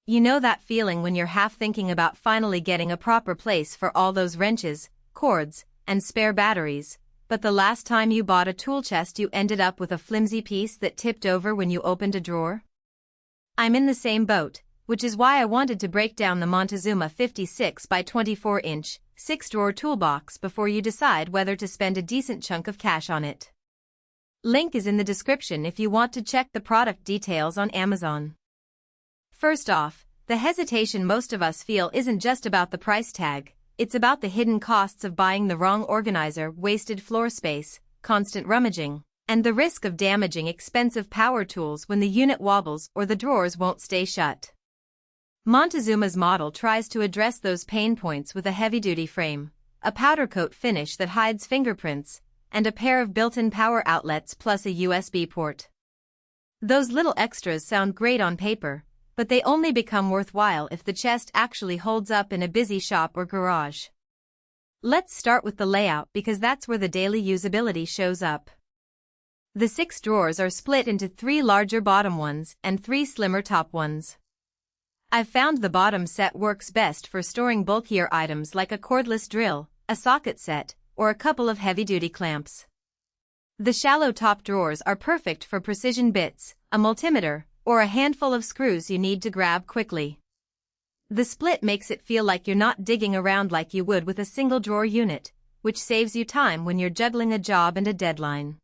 You know that feeling when you're half thinking about finally getting a proper place for all those wrenches, cords, and spare batteries, but the last time you bought a tool chest you ended up with a flimsy piece that tipped over when you opened a drawer? I'm in the same boat, which is why I wanted to break down the Montezuma 56 by 24 inch, 6-drawer toolbox before you decide whether to spend a decent chunk of cash on it. Link is in the description if you want to check the product details on Amazon. First off, the hesitation most of us feel isn't just about the price tag, it's about the hidden costs of buying the wrong organizer, wasted floor space, constant rummaging, and the risk of damaging expensive power tools when the unit wobbles or the drawers won't stay shut. Montezuma's model tries to address those pain points with a heavy-duty frame, a powder coat finish that hides fingerprints, and a pair of built-in power outlets plus a USB port. Those little extras sound great on paper, but they only become worthwhile if the chest actually holds up in a busy shop or garage. Let's start with the layout because that's where the daily usability shows up. The 6 drawers are split into 3 larger bottom ones and 3 slimmer top ones. I've found the bottom set works best for storing bulkier items like a cordless drill, a socket set, or a couple of heavy-duty clamps. The shallow top drawers are perfect for precision bits, a multimeter, or a handful of screws you need to grab quickly. The split makes it feel like you're not digging around like you would with a single drawer unit, which saves you time when you're juggling a job and a deadline.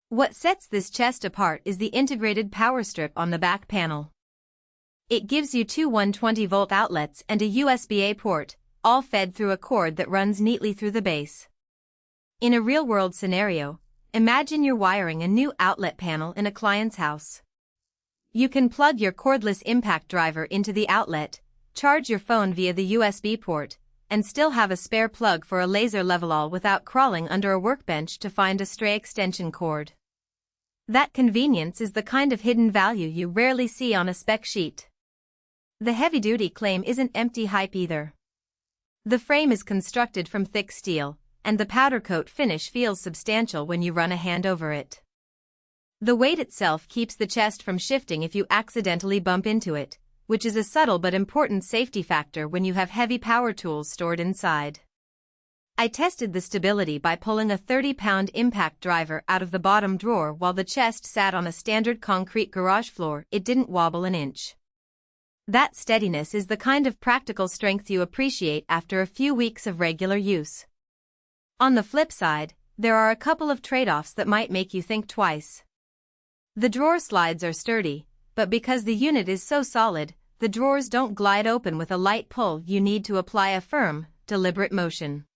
What sets this chest apart is the integrated power strip on the back panel. It gives you 2 120-volt outlets and a USB-A port, all fed through a cord that runs neatly through the base. In a real-world scenario, imagine you're wiring a new outlet panel in a client's house. You can plug your cordless impact driver into the outlet, charge your phone via the USB port, and still have a spare plug for a laser level-all without crawling under a workbench to find a stray extension cord. That convenience is the kind of hidden value you rarely see on a spec sheet. The heavy-duty claim isn't empty hype either. The frame is constructed from thick steel, and the powder coat finish feels substantial when you run a hand over it. The weight itself keeps the chest from shifting if you accidentally bump into it, which is a subtle but important safety factor when you have heavy power tools stored inside. I tested the stability by pulling a 30-pound impact driver out of the bottom drawer while the chest sat on a standard concrete garage floor. It didn't wobble an inch. That steadiness is the kind of practical strength you appreciate after a few weeks of regular use. On the flip side, there are a couple of trade-offs that might make you think twice. The drawer slides are sturdy, but because the unit is so solid, the drawers don't glide open with a light pull. You need to apply a firm, deliberate motion.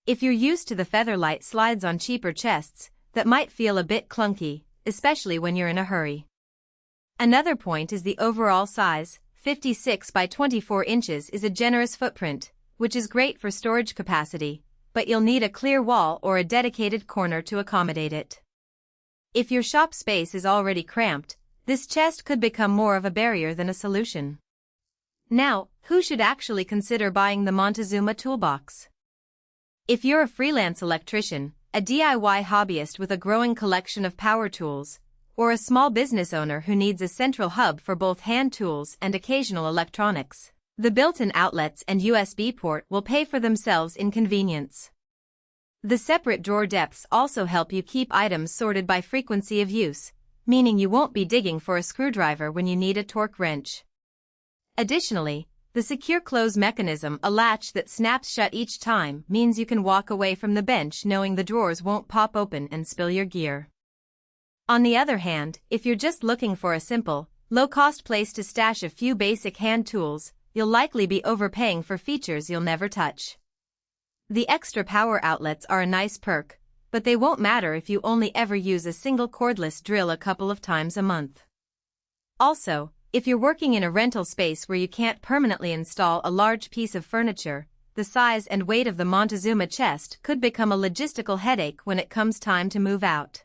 If you're used to the featherlight slides on cheaper chests, that might feel a bit clunky, especially when you're in a hurry. Another point is the overall size. 56 by 24 inches is a generous footprint, which is great for storage capacity, but you'll need a clear wall or a dedicated corner to accommodate it. If your shop space is already cramped, this chest could become more of a barrier than a solution. Now, who should actually consider buying the Montezuma toolbox? If you're a freelance electrician, a DIY hobbyist with a growing collection of power tools, or a small business owner who needs a central hub for both hand tools and occasional electronics, the built-in outlets and USB port will pay for themselves in convenience. The separate drawer depths also help you keep items sorted by frequency of use, meaning you won't be digging for a screwdriver when you need a torque wrench. Additionally, the secure close mechanism, a latch that snaps shut each time, means you can walk away from the bench knowing the drawers won't pop open and spill your gear. On the other hand, if you're just looking for a simple, low-cost place to stash a few basic hand tools, you'll likely be overpaying for features you'll never touch. The extra power outlets are a nice perk, but they won't matter if you only ever use a single cordless drill a couple of times a month. Also, if you're working in a rental space where you can't permanently install a large piece of furniture, the size and weight of the Montezuma chest could become a logistical headache when it comes time to move out.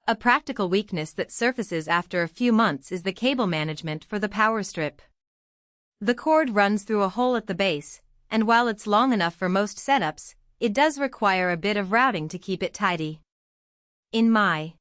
A practical weakness that surfaces after a few months is the cable management for the power strip. The cord runs through a hole at the base, and while it's long enough for most setups, it does require a bit of routing to keep it tidy. In my